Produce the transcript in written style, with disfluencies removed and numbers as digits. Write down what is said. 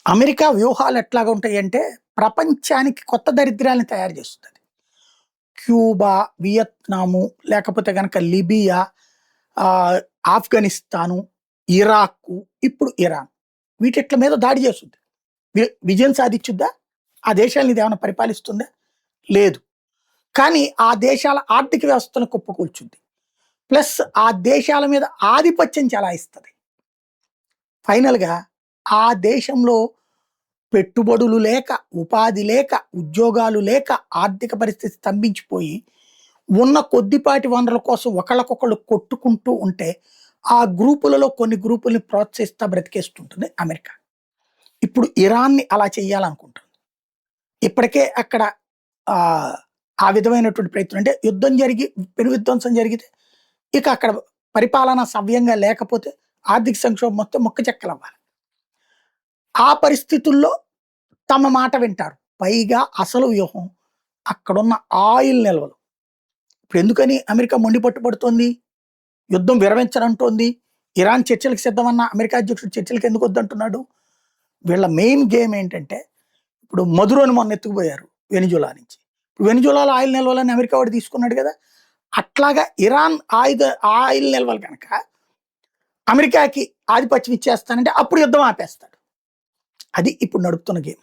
America వ్యూహాలు ఎట్లాగా ఉంటాయంటే, ప్రపంచానికి కొత్త దరిద్రాల్ని తయారు చేస్తది. క్యూబా, వియత్నాము, లేకపోతే గనక లిబియా, ఆహ్, ఆఫ్ఘనిస్తాను, ఇరాకు, ఇప్పుడు ఇరాన్. వీటిట్ల మీద దాడి చేస్తుంది. విజయం సాధించుద్దా? ఆ దేశాలను ఇదేమన్నా పరిపాలిస్తుందా? లేదు. కానీ ఆ దేశాల ఆర్థిక వ్యవస్థను కుప్పకూల్చుద్ది. ప్లస్ ఆ దేశాల మీద ఆధిపత్యం చెలాయిస్తది. ఫైనల్‌గా ఆ దేశంలో పెట్టుబడులు లేక, ఉపాధి లేక, ఉద్యోగాలు లేక, ఆర్థిక పరిస్థితి స్తంభించిపోయి, ఉన్న కొద్దిపాటి వనరుల కోసం ఒకళ్ళకొకళ్ళు కొట్టుకుంటూ ఉంటే, ఆ గ్రూపులలో కొన్ని గ్రూపుల్ని ప్రోత్సహిస్తా బ్రతికేస్తుంటుంది అమెరికా. ఇప్పుడు ఇరాన్‌ని అలా చేయాలనుకుంటుంది. ఇప్పటికే అక్కడ ఆహ్, ఆ విధమైనటువంటి ప్రయత్నం అంటే యుద్ధం జరిగి, పెను విధ్వంసం జరిగితే, ఇక అక్కడ పరిపాలన సవ్యంగా లేకపోతే, ఆర్థిక సంక్షోభం మొత్తం ముక్కచెక్కలవ్వాలి. ఆ పరిస్థితుల్లో తమ మాట వింటారు. పైగా అసలు వ్యూహం అక్కడున్న ఆయిల్ నిల్వలు. ఇప్పుడెందుకని అమెరికా మొండి పట్టుబడుతోంది? యుద్ధం విరమించనంటోంది. ఇరాన్ చర్చలకు సిద్ధమన్న అమెరికా అధ్యక్షుడు చర్చలకు ఎందుకు వద్దంటున్నాడు? వీళ్ళ మెయిన్ గేమ్ ఏంటంటే, ఇప్పుడు మదురోని మొన్న ఎత్తుకుపోయారు వెనిజులా నుంచి. వెనిజులాలో ఆయిల్ నిల్వలని అమెరికా వాడు తీసుకున్నాడు కదా! అట్లాగా ఇరాన్ ఆయిల్ నిల్వలు గనక అమెరికాకి ఆధిపత్యం ఇచ్చేస్తానంటే అప్పుడు యుద్ధం ఆపేస్తాడు. అది ఇప్పుడు నడుపుతున్న గేమ్.